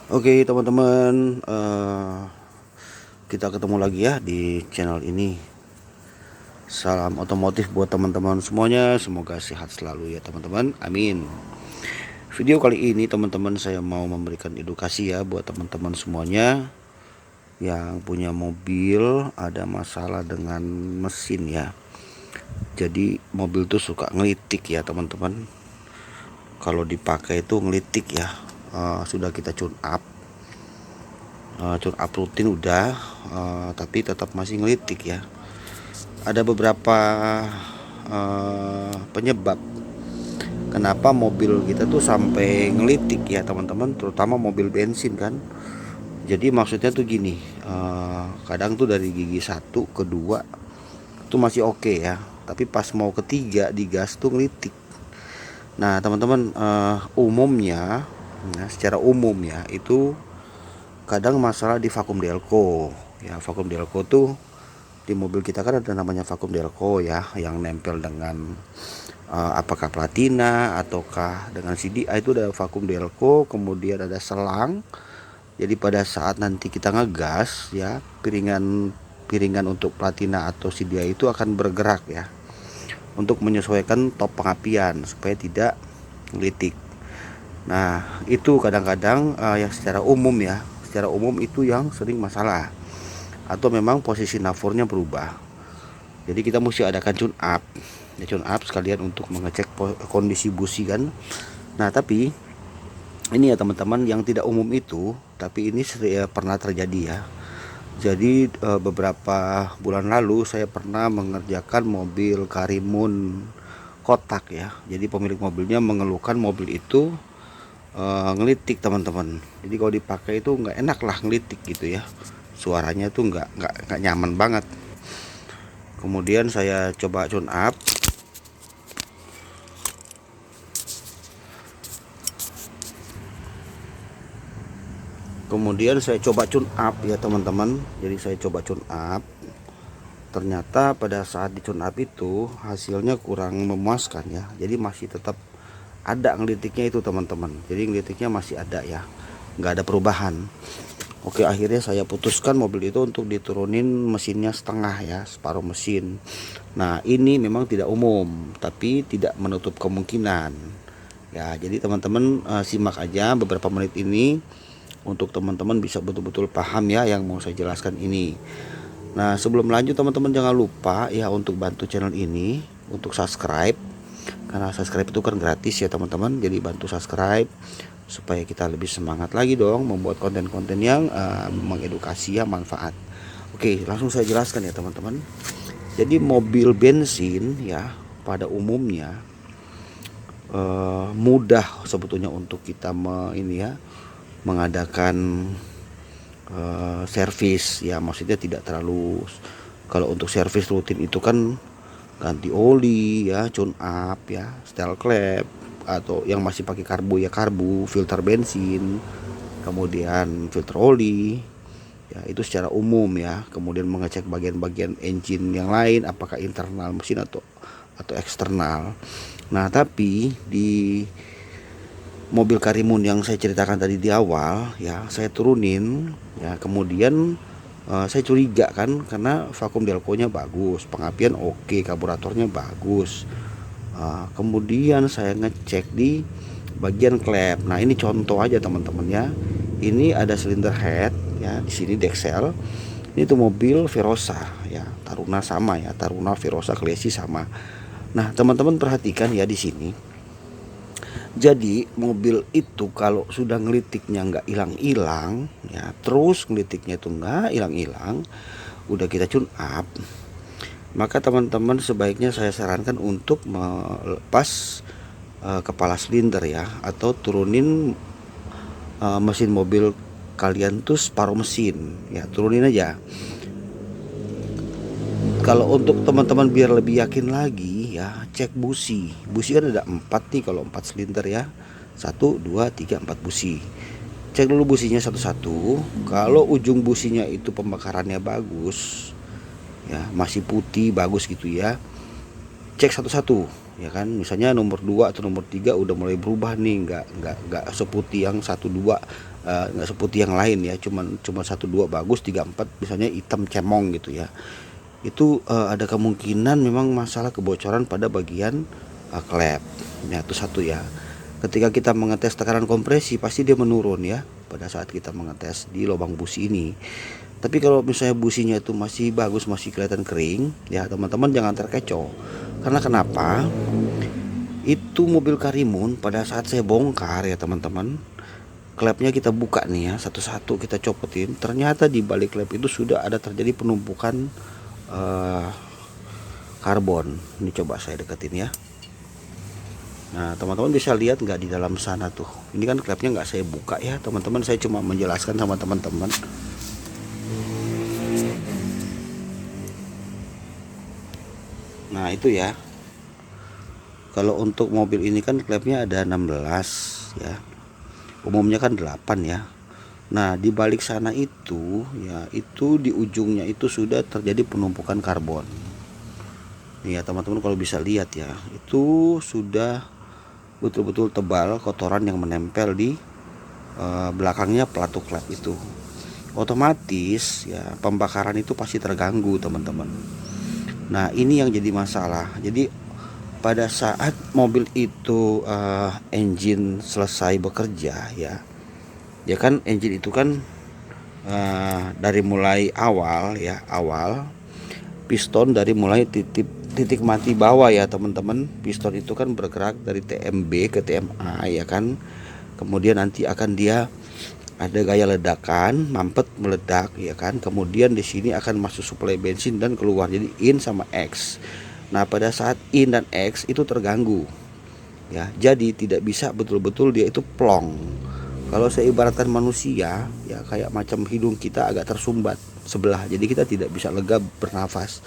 Oke teman-teman, kita ketemu lagi ya di channel ini. Salam otomotif buat teman-teman semuanya, semoga sehat selalu ya teman-teman, amin. Video kali ini teman-teman saya mau memberikan edukasi ya buat teman-teman semuanya yang punya mobil ada masalah dengan mesin ya. Jadi mobil tuh suka ngelitik ya teman-teman. Kalau dipakai itu ngelitik ya. Sudah kita tune up, rutin udah, tapi tetap masih ngelitik ya. Ada beberapa penyebab kenapa mobil kita tuh sampai ngelitik ya teman-teman, terutama mobil bensin kan. Jadi maksudnya tuh gini, kadang tuh dari gigi 1 ke 2 tuh masih oke ya, tapi pas mau ketiga digas tuh ngelitik. Nah teman-teman, umumnya, nah, secara umum ya itu kadang masalah di vakum delco ya. Vakum delco tuh di mobil kita kan ada namanya vakum delco ya, yang nempel dengan apakah platina ataukah dengan CDI, itu ada vakum delco, kemudian ada selang. Jadi pada saat nanti kita ngegas ya, piringan untuk platina atau CDI itu akan bergerak ya, untuk menyesuaikan top pengapian supaya tidak ngelitik. Nah itu kadang-kadang yang secara umum ya, secara umum itu yang sering masalah, atau memang posisi nafornya berubah. Jadi kita mesti adakan tune up ya, tune up sekalian untuk mengecek kondisi busi kan. Nah tapi ini ya teman-teman, yang tidak umum itu tapi ini pernah terjadi ya. Jadi beberapa bulan lalu saya pernah mengerjakan mobil Karimun kotak ya. Jadi pemilik mobilnya mengeluhkan mobil itu ngelitik teman-teman. Jadi kalau dipakai itu nggak enak lah ngelitik gitu ya. Suaranya tuh nggak nyaman banget. Kemudian saya coba tune up. Kemudian saya coba tune up ya teman-teman. Jadi saya coba tune up. Ternyata pada saat di tune up itu hasilnya kurang memuaskan ya. Jadi masih tetap ada ngelitiknya itu teman-teman. Jadi ngelitiknya masih ada ya, nggak ada perubahan. Oke, akhirnya saya putuskan mobil itu untuk diturunin mesinnya setengah ya, separuh mesin. Nah ini memang tidak umum, tapi tidak menutup kemungkinan ya. Jadi teman-teman simak aja beberapa menit ini untuk teman-teman bisa betul-betul paham ya yang mau saya jelaskan ini. Nah sebelum lanjut teman-teman jangan lupa ya untuk bantu channel ini, untuk subscribe, karena subscribe itu kan gratis ya teman-teman. Jadi bantu subscribe supaya kita lebih semangat lagi dong membuat konten-konten yang mengedukasi ya, manfaat. Oke, langsung saya jelaskan ya teman-teman. Jadi mobil bensin ya pada umumnya mudah sebetulnya untuk kita mengadakan servis ya. Maksudnya tidak terlalu, kalau untuk servis rutin itu kan ganti oli ya, tune up ya, setel klep, atau yang masih pakai karbu ya karbu, filter bensin, kemudian filter oli ya, itu secara umum ya. Kemudian mengecek bagian-bagian engine yang lain, apakah internal mesin atau eksternal. Nah tapi di mobil Karimun yang saya ceritakan tadi di awal ya, saya turunin ya, kemudian saya curiga kan, karena vakum delconya bagus, pengapian oke, karburatornya bagus. Kemudian saya ngecek di bagian klep. Nah ini contoh aja teman-teman ya. Ini ada silinder head ya, di sini Dexel. Ini tuh mobil Verosa ya, Taruna sama ya, Taruna Verosa Klesi sama. Nah teman-teman perhatikan ya di sini. Jadi mobil itu kalau sudah ngelitiknya nggak hilang-hilang ya, terus ngelitiknya itu nggak hilang-hilang, udah kita tune up, maka teman-teman sebaiknya saya sarankan untuk melepas kepala silinder ya, atau turunin mesin mobil kalian tuh separuh mesin ya, turunin aja. Kalau untuk teman-teman biar lebih yakin lagi ya, cek busi. Busi kan ada 4 nih kalau 4 silinder ya. 1, 2, 3, 4 busi. Cek dulu businya satu-satu. Kalau ujung businya itu pembakarannya bagus ya, masih putih bagus gitu ya, cek satu-satu ya kan. Misalnya nomor 2 atau nomor 3 udah mulai berubah nih, nggak seputih yang 1, 2 nggak seputih yang lain ya, cuma satu dua bagus, tiga empat misalnya hitam cemong gitu ya. Itu ada kemungkinan memang masalah kebocoran pada bagian klep. Nah itu satu ya. Ketika kita mengetes tekanan kompresi pasti dia menurun ya pada saat kita mengetes di lubang busi ini. Tapi kalau misalnya businya itu masih bagus, masih kelihatan kering ya, teman-teman jangan terkecoh. Karena kenapa? Itu mobil Karimun pada saat saya bongkar ya teman-teman, klepnya kita buka nih ya, satu-satu kita copotin, ternyata di balik klep itu sudah ada terjadi penumpukan karbon. Ini coba saya deketin ya. Nah teman-teman bisa lihat nggak di dalam sana tuh, ini kan klepnya nggak saya buka ya teman-teman, saya cuma menjelaskan sama teman-teman. Nah itu ya, kalau untuk mobil ini kan klepnya ada 16 ya, umumnya kan 8 ya. Nah di balik sana itu ya, itu di ujungnya itu sudah terjadi penumpukan karbon. Nih ya teman-teman kalau bisa lihat ya, itu sudah betul-betul tebal kotoran yang menempel di belakangnya pelatuk klep itu. Otomatis ya pembakaran itu pasti terganggu teman-teman. Nah ini yang jadi masalah. Jadi pada saat mobil itu engine selesai bekerja ya, ya kan engine itu kan dari mulai awal ya, piston dari mulai titik mati bawah ya teman-teman. Piston itu kan bergerak dari TMB ke TMA ya kan, kemudian nanti akan dia ada gaya ledakan, mampet meledak ya kan, kemudian di sini akan masuk suplai bensin dan keluar, jadi in sama X. Nah pada saat in dan X itu terganggu ya, jadi tidak bisa betul-betul dia itu plong. Kalau saya ibaratkan manusia ya, kayak macam hidung kita agak tersumbat sebelah, jadi kita tidak bisa lega bernafas.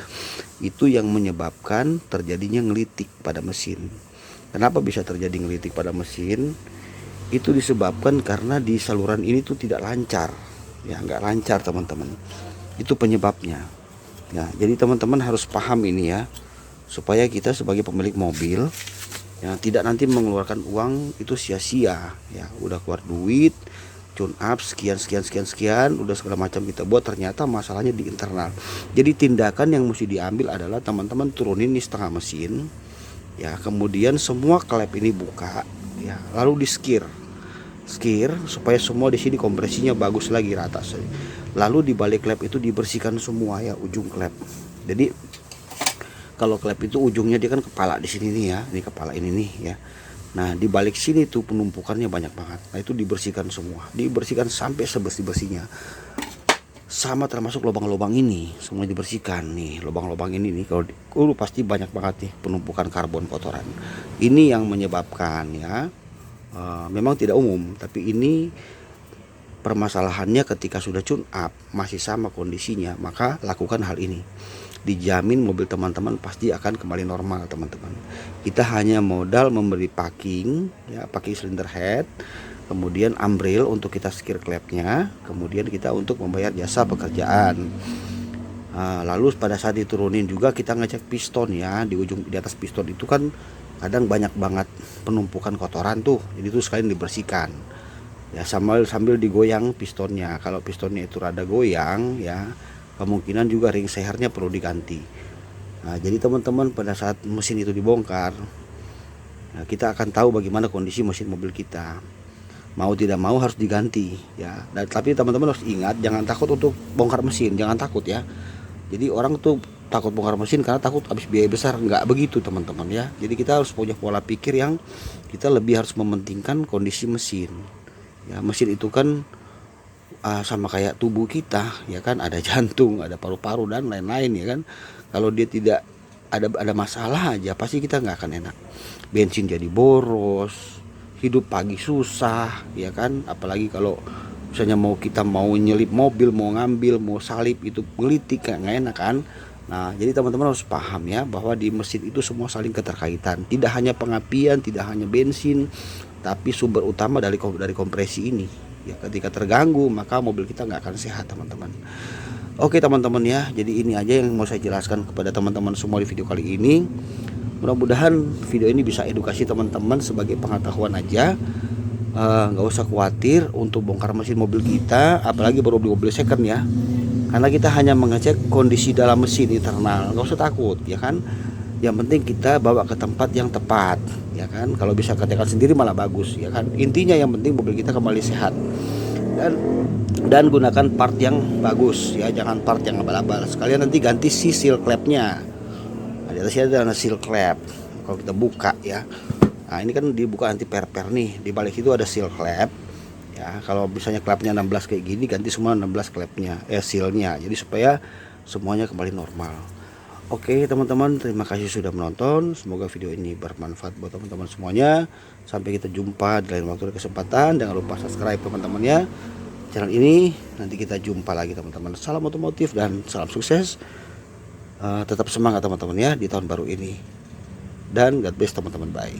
Itu yang menyebabkan terjadinya ngelitik pada mesin. Kenapa bisa terjadi ngelitik pada mesin? Itu disebabkan karena di saluran ini tuh tidak lancar ya, nggak lancar teman-teman. Itu penyebabnya ya. Jadi teman-teman harus paham ini ya, supaya kita sebagai pemilik mobil ya tidak nanti mengeluarkan uang itu sia-sia ya. Udah keluar duit, tune up sekian, udah segala macam kita buat, ternyata masalahnya di internal. Jadi tindakan yang mesti diambil adalah teman-teman turunin nih setengah mesin ya, kemudian semua klep ini buka ya, lalu di skir supaya semua di sini kompresinya bagus lagi, rata. Lalu di balik klep itu dibersihkan semua ya, ujung klep. Jadi kalau klep itu ujungnya dia kan kepala di sini nih ya, ini kepala ini nih ya. Nah di balik sini tuh penumpukannya banyak banget. Nah itu dibersihkan semua, dibersihkan sampai sebersih-bersihnya, sama termasuk lubang-lubang ini semua dibersihkan nih. Lubang-lubang ini nih kalau pasti banyak banget nih penumpukan karbon kotoran. Ini yang menyebabkan ya, memang tidak umum, tapi ini permasalahannya ketika sudah tune up masih sama kondisinya, maka lakukan hal ini. Dijamin mobil teman-teman pasti akan kembali normal teman-teman. Kita hanya modal memberi packing ya, packing cylinder head, kemudian umbrel untuk kita skir klepnya, kemudian kita untuk membayar jasa pekerjaan. Lalu pada saat diturunin juga kita ngecek piston ya, di atas piston itu kan kadang banyak banget penumpukan kotoran tuh, jadi itu sekalian dibersihkan ya, sambil digoyang pistonnya. Kalau pistonnya itu rada goyang ya, kemungkinan juga ring sehernya perlu diganti. Nah jadi teman-teman pada saat mesin itu dibongkar, nah, kita akan tahu bagaimana kondisi mesin mobil kita. Mau tidak mau harus diganti ya. Dan tapi teman-teman harus ingat, jangan takut untuk bongkar mesin, jangan takut ya. Jadi orang tuh takut bongkar mesin karena takut habis biaya besar. Nggak begitu teman-teman ya. Jadi kita harus punya pola pikir yang kita lebih harus mementingkan kondisi mesin ya. Mesin itu kan sama kayak tubuh kita ya kan, ada jantung, ada paru-paru dan lain-lain ya kan. Kalau dia tidak ada masalah aja, pasti kita nggak akan enak. Bensin jadi boros, hidup pagi susah ya kan. Apalagi kalau misalnya kita mau nyelip mobil, mau ngambil, mau salip, itu ngelitik kayak nggak enak kan. Nah jadi teman-teman harus paham ya, bahwa di mesin itu semua saling keterkaitan. Tidak hanya pengapian, tidak hanya bensin, tapi sumber utama dari kompresi ini ya. Ketika terganggu maka mobil kita nggak akan sehat teman-teman. Oke teman-teman ya, jadi ini aja yang mau saya jelaskan kepada teman-teman semua di video kali ini. Mudah-mudahan video ini bisa edukasi teman-teman sebagai pengetahuan aja. nggak usah khawatir untuk bongkar mesin mobil kita, apalagi baru beli mobil second ya, karena kita hanya mengecek kondisi dalam mesin internal. Nggak usah takut ya kan, yang penting kita bawa ke tempat yang tepat ya kan. Kalau bisa kerjakan sendiri malah bagus ya kan. Intinya yang penting mobil kita kembali sehat, dan gunakan part yang bagus ya, jangan part yang abal-abal. Sekalian nanti ganti si seal clapnya. Nah, di atasnya ada seal clap kalau kita buka ya. Nah ini kan dibuka anti per-per nih, di balik itu ada seal clap ya. Kalau misalnya clapnya 16 kayak gini, ganti semua 16 clapnya, sealnya, jadi supaya semuanya kembali normal. Oke teman-teman, terima kasih sudah menonton. Semoga video ini bermanfaat buat teman-teman semuanya. Sampai kita jumpa di lain waktu dan kesempatan. Jangan lupa subscribe teman-teman ya channel ini. Nanti kita jumpa lagi teman-teman. Salam otomotif dan salam sukses. Tetap semangat teman-teman ya di tahun baru ini. Dan God bless teman-teman, bye.